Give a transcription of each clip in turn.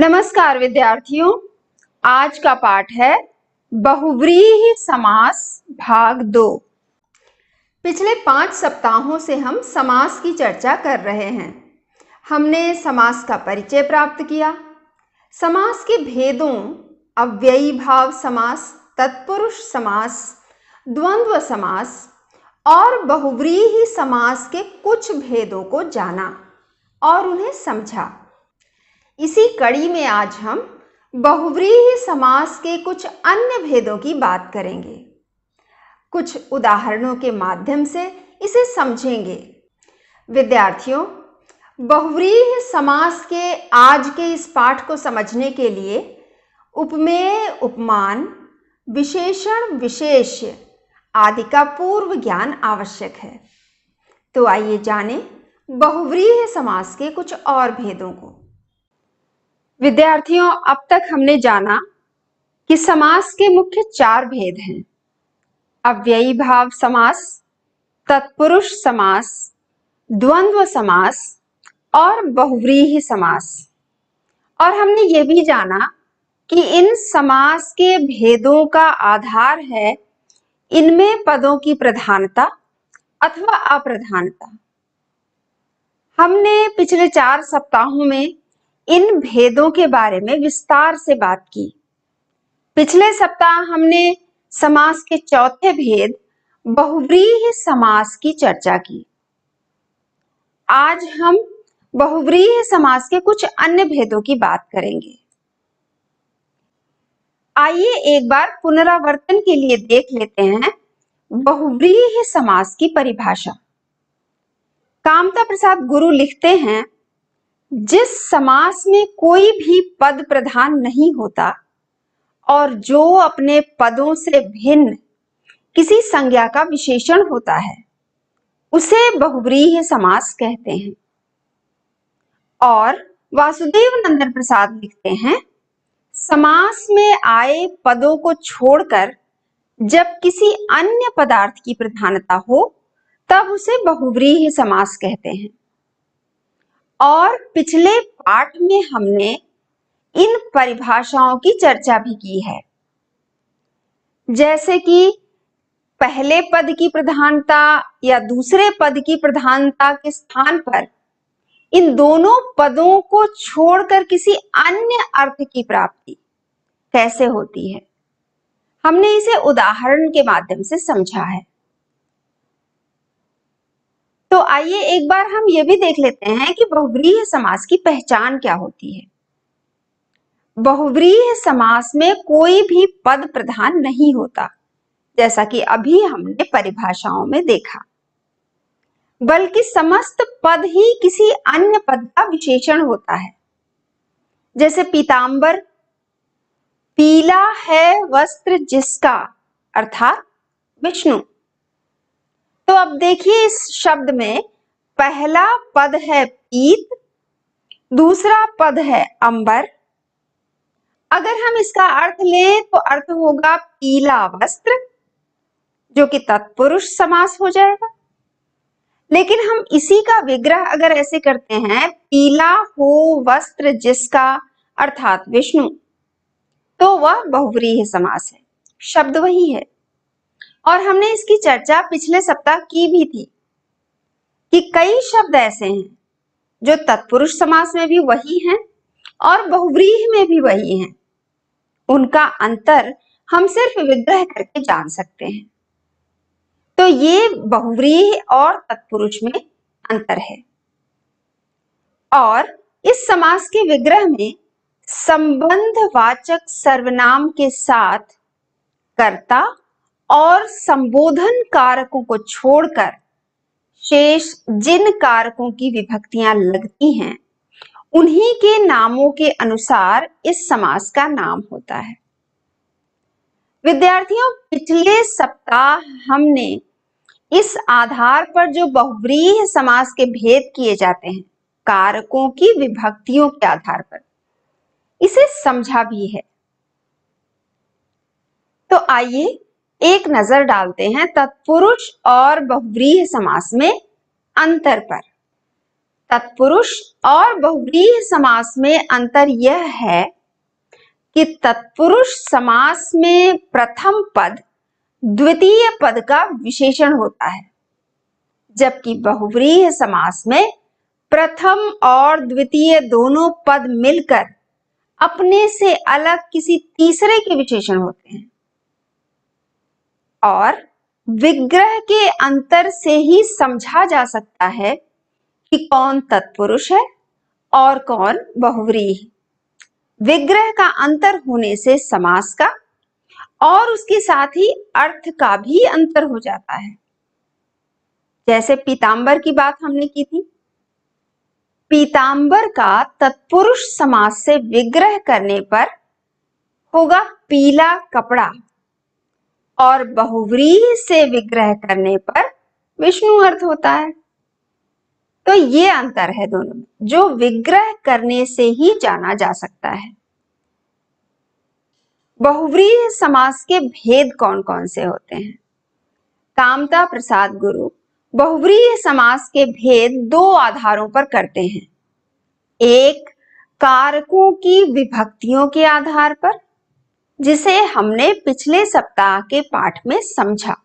नमस्कार विद्यार्थियों, आज का पाठ है बहुव्रीहि समास भाग 2। पिछले 5 सप्ताहों से हम समास की चर्चा कर रहे हैं। हमने समास का परिचय प्राप्त किया, समास के भेदों, अव्ययी भाव समास, तत्पुरुष समास, द्वंद्व समास और बहुव्रीहि समास के कुछ भेदों को जाना और उन्हें समझा। इसी कड़ी में आज हम बहुव्रीहि समास के कुछ अन्य भेदों की बात करेंगे। कुछ उदाहरणों के माध्यम से इसे समझेंगे। विद्यार्थियों, बहुव्रीहि समास के आज के इस पाठ को समझने के लिए उपमेय, उपमान, विशेषण, विशेष्य आदि का पूर्व ज्ञान आवश्यक है। तो आइए जानें बहुव्रीहि समास के कुछ और भेदों को। विद्यार्थियों, अब तक हमने जाना कि समास के मुख्य 4 भेद हैं: अव्ययी भाव समास, तत्पुरुष समास, द्वंद्व समास और बहुव्रीहि समास। और हमने ये भी जाना कि इन समास के भेदों का आधार है इनमें पदों की प्रधानता अथवा अप्रधानता। हमने पिछले 4 सप्ताहों में इन भेदों के बारे में विस्तार से बात की। पिछले सप्ताह हमने समास के चौथे भेद बहुव्रीहि समास की चर्चा की। आज हम बहुव्रीहि समास के कुछ अन्य भेदों की बात करेंगे। आइए एक बार पुनरावर्तन के लिए देख लेते हैं बहुव्रीहि समास की परिभाषा। कामता प्रसाद गुरु लिखते हैं, जिस समास में कोई भी पद प्रधान नहीं होता और जो अपने पदों से भिन्न किसी संज्ञा का विशेषण होता है, उसे बहुव्रीहि समास कहते हैं। और वासुदेव नंदन प्रसाद लिखते हैं, समास में आए पदों को छोड़कर जब किसी अन्य पदार्थ की प्रधानता हो तब उसे बहुव्रीहि समास कहते हैं। और पिछले पाठ में हमने इन परिभाषाओं की चर्चा भी की है, जैसे कि पहले पद की प्रधानता या दूसरे पद की प्रधानता के स्थान पर इन दोनों पदों को छोड़कर किसी अन्य अर्थ की प्राप्ति कैसे होती है, हमने इसे उदाहरण के माध्यम से समझा है। तो आइए एक बार हम ये भी देख लेते हैं कि बहुव्रीहि समास की पहचान क्या होती है। बहुव्रीहि समास में कोई भी पद प्रधान नहीं होता, जैसा कि अभी हमने परिभाषाओं में देखा, बल्कि समस्त पद ही किसी अन्य पद का विशेषण होता है। जैसे पीतांबर, पीला है वस्त्र जिसका, अर्थात विष्णु। तो अब देखिए, इस शब्द में पहला पद है पीत, दूसरा पद है अंबर। अगर हम इसका अर्थ लें तो अर्थ होगा पीला वस्त्र, जो कि तत्पुरुष समास हो जाएगा। लेकिन हम इसी का विग्रह अगर ऐसे करते हैं, पीला हो वस्त्र जिसका, अर्थात विष्णु, तो वह बहुव्रीहि समास है। शब्द वही है। और हमने इसकी चर्चा पिछले सप्ताह की भी थी कि कई शब्द ऐसे हैं जो तत्पुरुष समास में भी वही हैं और बहुव्रीहि में भी वही हैं। उनका अंतर हम सिर्फ विग्रह करके जान सकते हैं। तो ये बहुव्रीहि और तत्पुरुष में अंतर है। और इस समास के विग्रह में संबंधवाचक सर्वनाम के साथ कर्ता और संबोधन कारकों को छोड़कर शेष जिन कारकों की विभक्तियां लगती हैं, उन्हीं के नामों के अनुसार इस समास का नाम होता है। विद्यार्थियों, पिछले सप्ताह हमने इस आधार पर जो बहुव्रीहि समास के भेद किए जाते हैं, कारकों की विभक्तियों के आधार पर, इसे समझा भी है। तो आइए एक नजर डालते हैं तत्पुरुष और बहुव्रीहि समास में अंतर पर। तत्पुरुष और बहुव्रीहि समास में अंतर यह है कि तत्पुरुष समास में प्रथम पद द्वितीय पद का विशेषण होता है, जबकि बहुव्रीहि समास में प्रथम और द्वितीय दोनों पद मिलकर अपने से अलग किसी तीसरे के विशेषण होते हैं और विग्रह के अंतर से ही समझा जा सकता है कि कौन तत्पुरुष है और कौन बहुव्रीहि। विग्रह का अंतर होने से समास का और उसके साथ ही अर्थ का भी अंतर हो जाता है। जैसे पीतांबर की बात हमने की थी, पीतांबर का तत्पुरुष समास से विग्रह करने पर होगा पीला कपड़ा और बहुव्रीहि से विग्रह करने पर विष्णु अर्थ होता है। तो ये अंतर है दोनों में, जो विग्रह करने से ही जाना जा सकता है। बहुव्रीहि समास के भेद कौन कौन से होते हैं? कामता प्रसाद गुरु बहुव्रीहि समास के भेद दो आधारों पर करते हैं। एक, कारकों की विभक्तियों के आधार पर, जिसे हमने पिछले सप्ताह के पाठ में समझा,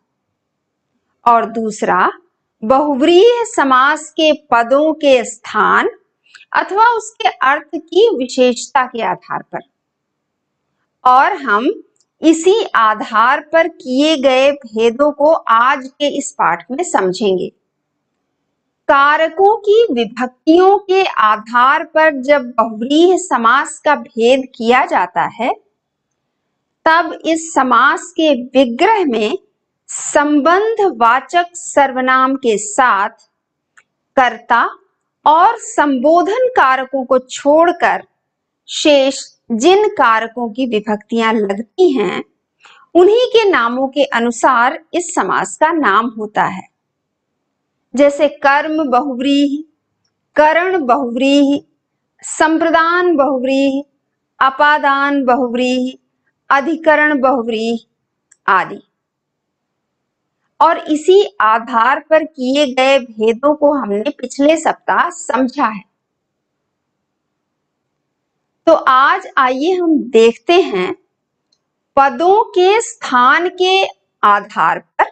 और दूसरा, बहुव्रीहि समास के पदों के स्थान अथवा उसके अर्थ की विशेषता के आधार पर। और हम इसी आधार पर किए गए भेदों को आज के इस पाठ में समझेंगे। कारकों की विभक्तियों के आधार पर जब बहुव्रीहि समास का भेद किया जाता है, तब इस समास के विग्रह में संबंध वाचक सर्वनाम के साथ कर्ता और संबोधन कारकों को छोड़कर शेष जिन कारकों की विभक्तियां लगती हैं, उन्हीं के नामों के अनुसार इस समास का नाम होता है। जैसे कर्म बहुव्रीहि, करण बहुव्रीहि, संप्रदान बहुव्रीहि, अपादान बहुव्रीहि, अधिकरण बहुव्रीहि आदि। और इसी आधार पर किए गए भेदों को हमने पिछले सप्ताह समझा है। तो आज आइए हम देखते हैं पदों के स्थान के आधार पर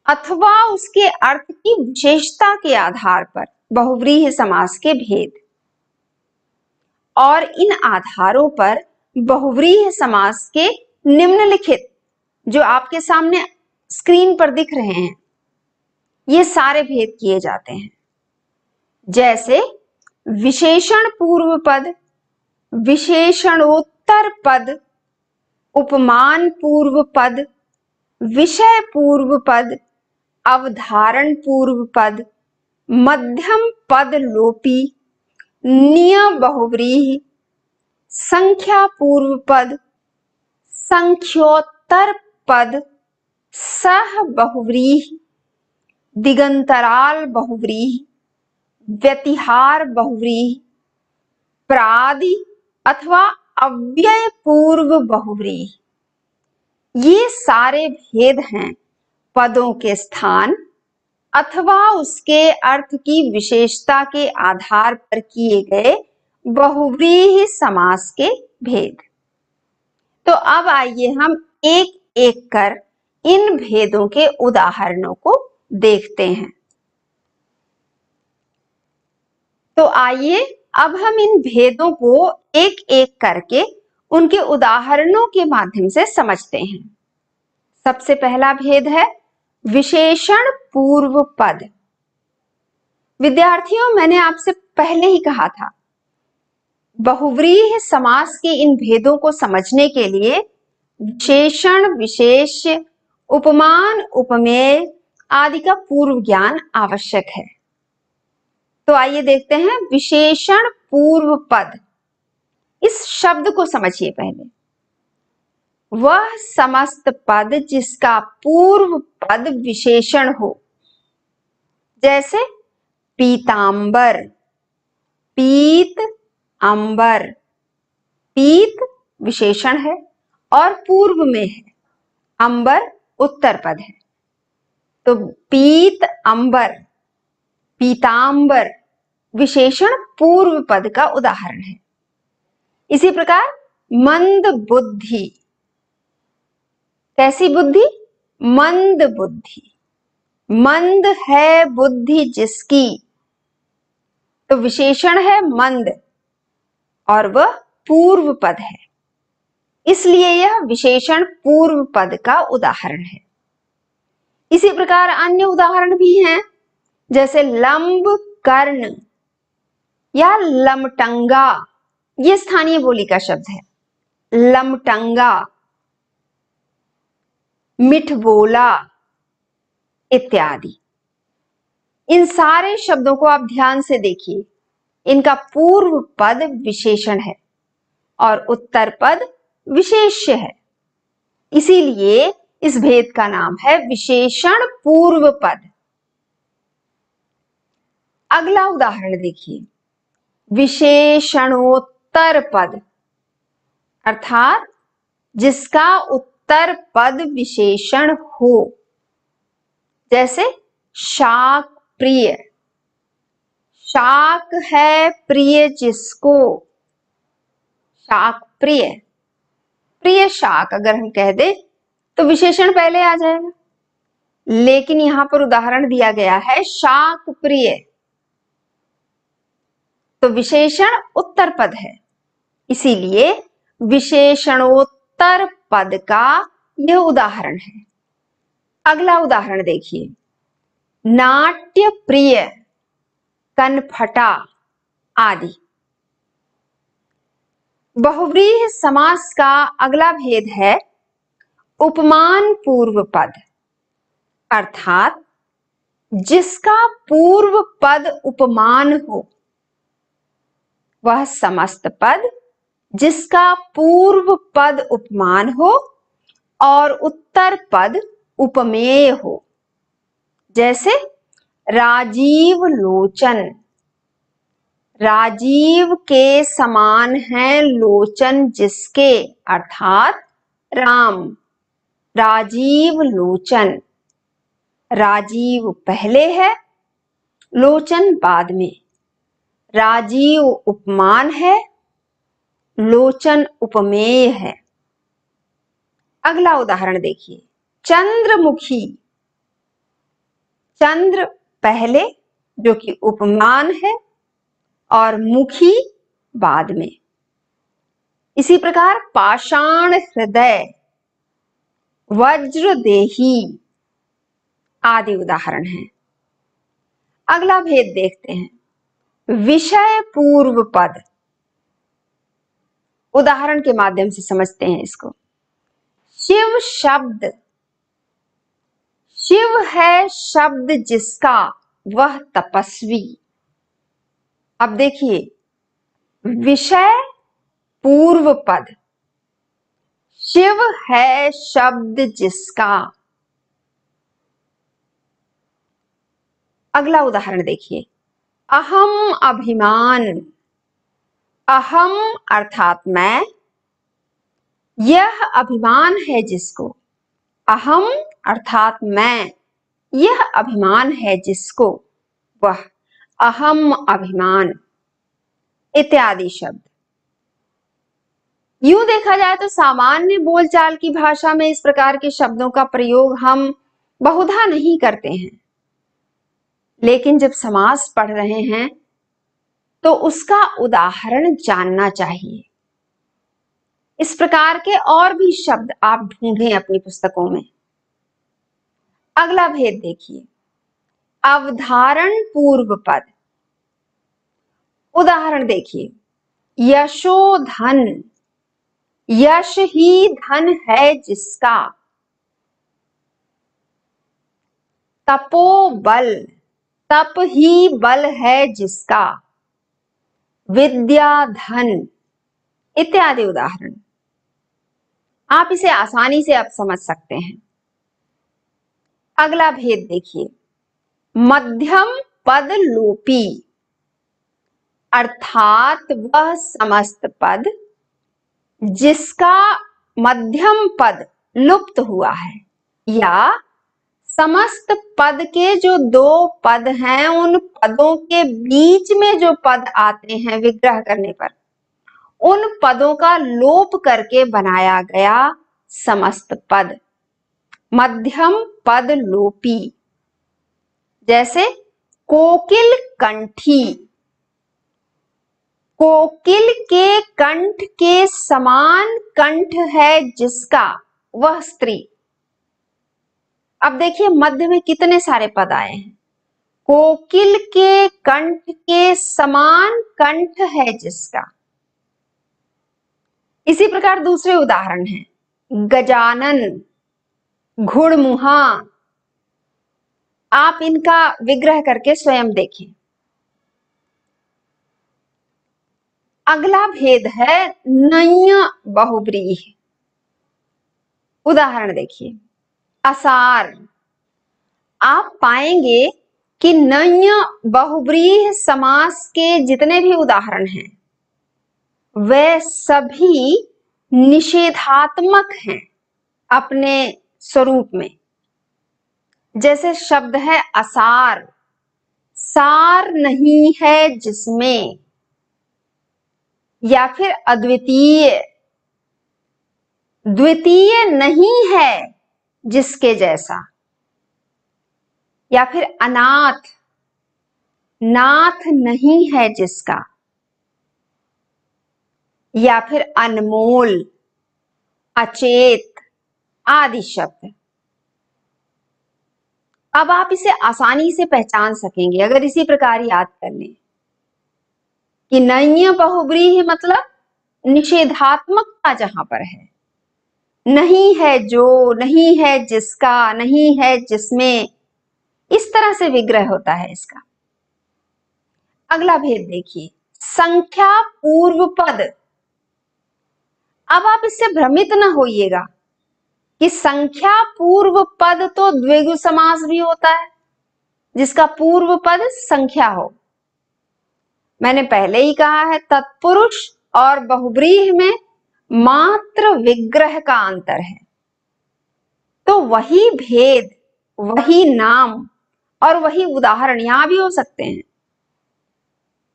अथवा उसके अर्थ की विशेषता के आधार पर बहुव्रीहि समास के भेद। और इन आधारों पर बहुव्रीहि समास के निम्नलिखित, जो आपके सामने स्क्रीन पर दिख रहे हैं, ये सारे भेद किए जाते हैं। जैसे विशेषण पूर्व पद, विशेषणोत्तर पद, उपमान पूर्व पद, विषय पूर्व पद, अवधारण पूर्व पद, मध्यम पद लोपी, निय बहुव्रीहि, संख्या पूर्व पद, संख्योत्तर पद, सह बहुव्रीहि, दिगंतराल बहुव्रीहि, व्यतिहार बहुव्रीहि, प्रादि अथवा अव्यय पूर्व बहुव्रीहि। ये सारे भेद हैं पदों के स्थान अथवा उसके अर्थ की विशेषता के आधार पर किए गए बहुव्रीहि समास के भेद। तो अब आइए हम एक एक कर इन भेदों के उदाहरणों को देखते हैं। तो आइए अब हम इन भेदों को एक एक करके उनके उदाहरणों के माध्यम से समझते हैं। सबसे पहला भेद है विशेषण पूर्व पद। विद्यार्थियों, मैंने आपसे पहले ही कहा था, बहुव्रीहि समास के इन भेदों को समझने के लिए विशेषण, विशेष्य, उपमान, उपमेय आदि का पूर्व ज्ञान आवश्यक है। तो आइए देखते हैं विशेषण पूर्व पद। इस शब्द को समझिए पहले। वह समस्त पद जिसका पूर्व पद विशेषण हो। जैसे पीतांबर, पीत, अंबर। पीत विशेषण है और पूर्व में है, अंबर उत्तर पद है। तो पीत अंबर, पीतांबर, विशेषण पूर्व पद का उदाहरण है। इसी प्रकार मंद बुद्धि, कैसी बुद्धि? मंद बुद्धि। मंद है बुद्धि जिसकी, तो विशेषण है मंद और वह पूर्व पद है, इसलिए यह विशेषण पूर्व पद का उदाहरण है। इसी प्रकार अन्य उदाहरण भी हैं, जैसे लंब कर्ण या लमटंगा, ये स्थानीय बोली का शब्द है। लमटंगा, मिठबोला इत्यादि। इन सारे शब्दों को आप ध्यान से देखिए, इनका पूर्व पद विशेषण है और उत्तर पद विशेष्य है, इसीलिए इस भेद का नाम है विशेषण पूर्व पद। अगला उदाहरण देखिए, विशेषणोत्तर पद, अर्थात जिसका उत्तर पद विशेषण हो, जैसे शाक प्रिय, शाक है प्रिय जिसको, शाक प्रिय, प्रिय शाक अगर हम कह दे तो विशेषण पहले आ जाएगा, लेकिन यहां पर उदाहरण दिया गया है शाक प्रिय, तो विशेषण उत्तर पद है, इसीलिए विशेषणोत्तर पद का यह उदाहरण है। अगला उदाहरण देखिए, नाट्य प्रिय, कनफटा आदि। बहुव्रीहि समास का अगला भेद है उपमान पूर्व पद, अर्थात जिसका पूर्व पद उपमान हो, वह समस्त पद जिसका पूर्व पद उपमान हो और उत्तर पद उपमेय हो, जैसे राजीव लोचन, राजीव के समान है लोचन जिसके, अर्थात राम, राजीव लोचन। राजीव पहले है, लोचन बाद में। राजीव उपमान है, लोचन उपमेय है। अगला उदाहरण देखिए, चंद्रमुखी, चंद्र पहले जो कि उपमान है और मुखी बाद में। इसी प्रकार पाषाण हृदय, वज्रदेही आदि उदाहरण हैं। अगला भेद देखते हैं, विषय पूर्व पद, उदाहरण के माध्यम से समझते हैं इसको। शिव शब्द, शिव है शब्द जिसका, वह तपस्वी। अब देखिए, विषय पूर्व पद, शिव है शब्द जिसका। अगला उदाहरण देखिए, अहम अभिमान, अहम अर्थात मैं, यह अभिमान है जिसको, अहम अर्थात मैं, यह अभिमान है जिसको, वह अहम अभिमान इत्यादि शब्द। यूं देखा जाए तो सामान्य बोलचाल की भाषा में इस प्रकार के शब्दों का प्रयोग हम बहुधा नहीं करते हैं, लेकिन जब समास पढ़ रहे हैं तो उसका उदाहरण जानना चाहिए। इस प्रकार के और भी शब्द आप ढूंढें अपनी पुस्तकों में। अगला भेद देखिए, अवधारण पूर्व पद, उदाहरण देखिए, यशोधन, यश ही धन है जिसका। तपोबल, तप ही बल है जिसका। विद्या धन इत्यादि उदाहरण। आप इसे आसानी से आप समझ सकते हैं। अगला भेद देखिए, मध्यम पद लोपी, अर्थात वह समस्त पद जिसका मध्यम पद लुप्त हुआ है या समस्त पद के जो दो पद हैं, उन पदों के बीच में जो पद आते हैं विग्रह करने पर, उन पदों का लोप करके बनाया गया समस्त पद, मध्यम पद लोपी। जैसे कोकिल कंठी, कोकिल के कंठ के समान कंठ है जिसका, वह स्त्री। अब देखिए मध्य में कितने सारे पद आए हैं। कोकिल के कंठ के समान कंठ है जिसका। इसी प्रकार दूसरे उदाहरण हैं। गजानन, घुड़मुहा। आप इनका विग्रह करके स्वयं देखें। अगला भेद है नञ बहुब्रीहि। उदाहरण देखिए। असार। आप पाएंगे कि नञ बहुब्रीहि समास के जितने भी उदाहरण हैं वे सभी निषेधात्मक हैं अपने स्वरूप में। जैसे शब्द है असार, सार नहीं है जिसमें, या फिर अद्वितीय, द्वितीय नहीं है जिसके जैसा, या फिर अनाथ, नाथ नहीं है जिसका, या फिर अनमोल, अचेत आदि शब्द। अब आप इसे आसानी से पहचान सकेंगे अगर इसी प्रकार याद कर लें कि नञ बहुब्रीहि मतलब निषेधात्मकता जहां पर है, नहीं है जो, नहीं है जिसका, नहीं है जिसमें, इस तरह से विग्रह होता है इसका। अगला भेद देखिए। संख्या पूर्व पद। अब आप इससे भ्रमित न होइएगा कि संख्या पूर्व पद तो द्विगु समास भी होता है जिसका पूर्व पद संख्या हो। मैंने पहले ही कहा है तत्पुरुष और बहुब्रीहि में मात्र विग्रह का अंतर है। तो वही भेद, वही नाम और वही उदाहरण यहां भी हो सकते हैं।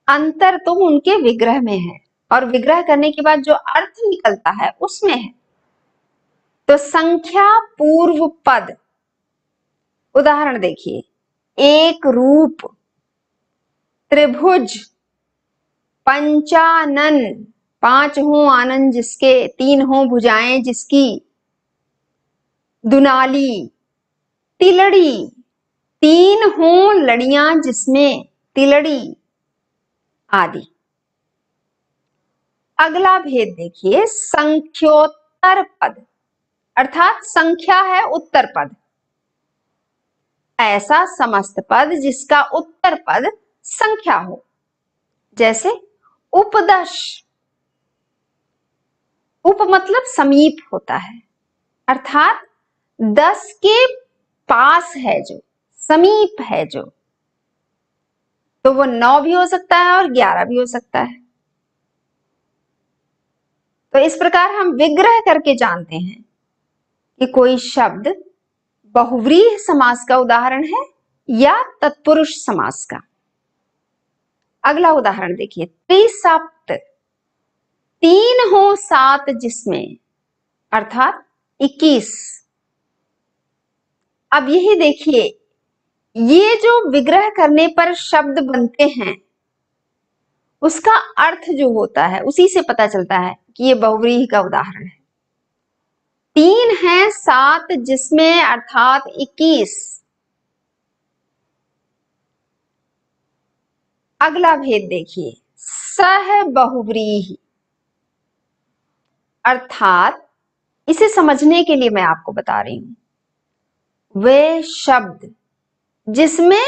अंतर तो उनके विग्रह में है और विग्रह करने के बाद जो अर्थ निकलता है उसमें है। तो संख्या पूर्व पद। उदाहरण देखिए। एक रूप, त्रिभुज, पंचानन, पांच हों आनन जिसके, तीन हों भुजाएं जिसकी, दुनाली, तिलड़ी, तीन हों लड़ियां जिसमें, तिलड़ी आदि। अगला भेद देखिए। संख्योत्तर पद, अर्थात संख्या है उत्तर पद। ऐसा समस्त पद जिसका उत्तर पद संख्या हो। जैसे उपदश। उप मतलब समीप होता है, अर्थात 10 के पास है जो, समीप है जो। तो वो 9 भी हो सकता है और 11 भी हो सकता है। तो इस प्रकार हम विग्रह करके जानते हैं कि कोई शब्द बहुव्रीहि समास का उदाहरण है या तत्पुरुष समास का। अगला उदाहरण देखिए। त्रिसप्त, तीन हो सात जिसमें, अर्थात 21। अब यही देखिए, ये जो विग्रह करने पर शब्द बनते हैं उसका अर्थ जो होता है उसी से पता चलता है कि ये बहुव्रीहि का उदाहरण है। तीन है सात जिसमें, अर्थात 21। अगला भेद देखिए। सह बहुव्रीहि, अर्थात इसे समझने के लिए मैं आपको बता रही हूं, वे शब्द जिसमें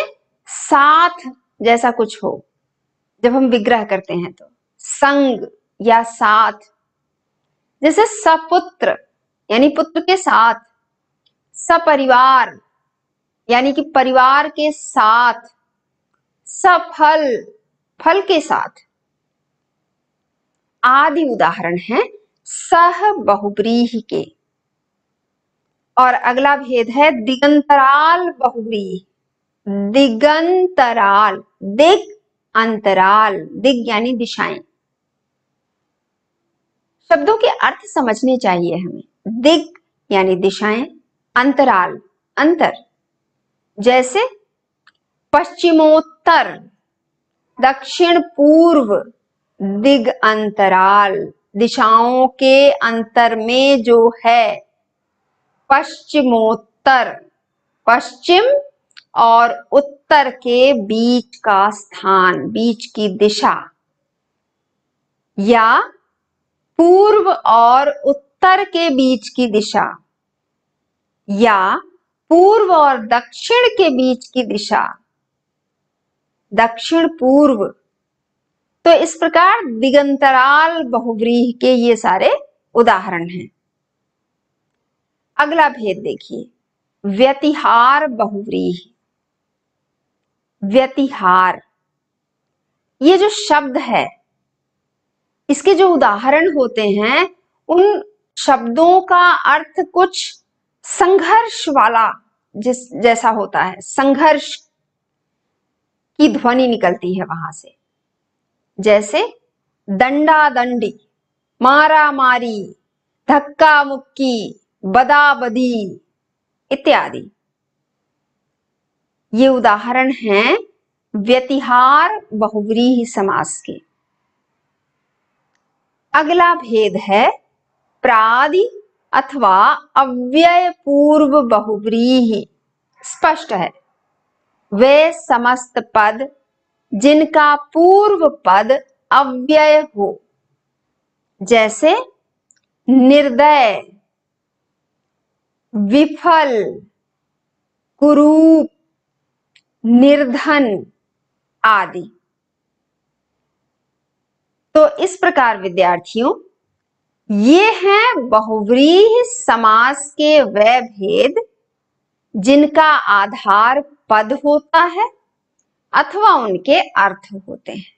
साथ जैसा कुछ हो, जब हम विग्रह करते हैं तो संग या साथ। जैसे सपुत्र यानी पुत्र के साथ, सपरिवार यानी कि परिवार के साथ, सफल फल के साथ आदि उदाहरण हैं सह बहुव्रीहि के। और अगला भेद है दिगंतराल बहुव्रीहि। दिगंतराल, दिग अंतराल, दिग यानी दिशाएं। शब्दों के अर्थ समझने चाहिए हमें। दिग यानी दिशाएं, अंतराल अंतर, जैसे पश्चिमोत्तर, दक्षिण पूर्व, दिग अंतराल, दिशाओं के अंतर में जो है। पश्चिमोत्तर, पश्चिम और उत्तर के बीच का स्थान, बीच की दिशा, या पूर्व और उत्तर के बीच की दिशा, या पूर्व और दक्षिण के बीच की दिशा, दक्षिण पूर्व। तो इस प्रकार दिगंतराल बहुव्रीहि के ये सारे उदाहरण हैं। अगला भेद देखिए, व्यतिहार बहुव्रीहि। व्यतिहार, ये जो शब्द है, इसके जो उदाहरण होते हैं, उन शब्दों का अर्थ कुछ संघर्ष वाला जैसा होता है। संघर्ष की ध्वनि निकलती है वहां से, जैसे दंडा दंडी, मारा मारी, धक्का मुक्की, बदा बदी इत्यादि। ये उदाहरण हैं व्यतिहार बहुव्रीहि समास के। अगला भेद है प्रादि अथवा अव्यय पूर्व बहुव्रीहि। स्पष्ट है, वे समस्त पद जिनका पूर्व पद अव्यय हो, जैसे निर्दय, विफल, कुरूप, निर्धन आदि। तो इस प्रकार विद्यार्थियों, ये हैं बहुव्रीहि समास के वे भेद जिनका आधार पद होता है अथवा उनके अर्थ होते हैं।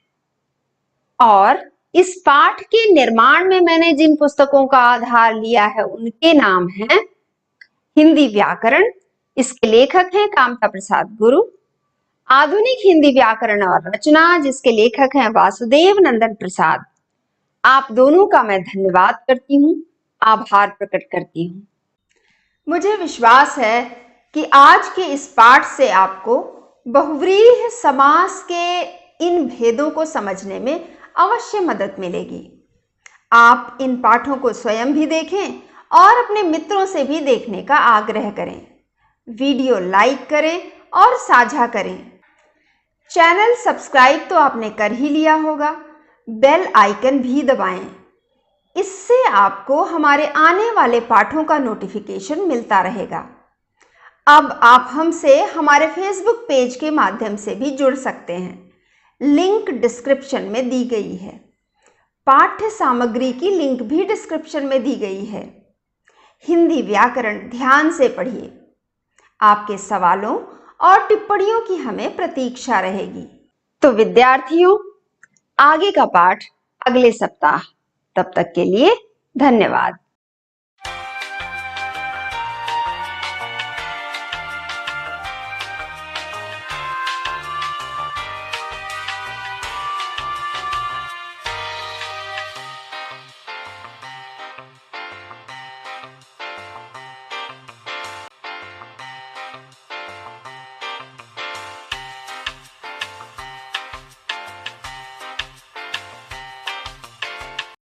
और इस पाठ के निर्माण में मैंने जिन पुस्तकों का आधार लिया है उनके नाम हैं हिंदी व्याकरण, इसके लेखक हैं कामता प्रसाद गुरु। आधुनिक हिंदी व्याकरण और रचना, जिसके लेखक हैं वासुदेव नंदन प्रसाद। आप दोनों का मैं धन्यवाद करती हूँ, आभार प्रकट करती हूँ। मुझे विश्वास है कि आज के इस पाठ से आपको बहुव्रीहि समास के इन भेदों को समझने में अवश्य मदद मिलेगी। आप इन पाठों को स्वयं भी देखें और अपने मित्रों से भी देखने का आग्रह करें। वीडियो लाइक करें और साझा करें। चैनल सब्सक्राइब तो आपने कर ही लिया होगा, बेल आइकन भी दबाएं। इससे आपको हमारे आने वाले पाठों का नोटिफिकेशन मिलता रहेगा। अब आप हमसे हमारे फेसबुक पेज के माध्यम से भी जुड़ सकते हैं, लिंक डिस्क्रिप्शन में दी गई है। पाठ्य सामग्री की लिंक भी डिस्क्रिप्शन में दी गई है। हिंदी व्याकरण ध्यान से पढ़िए। आपके सवालों और टिप्पणियों की हमें प्रतीक्षा रहेगी। तो विद्यार्थियों, आगे का पाठ अगले सप्ताह। तब तक के लिए धन्यवाद।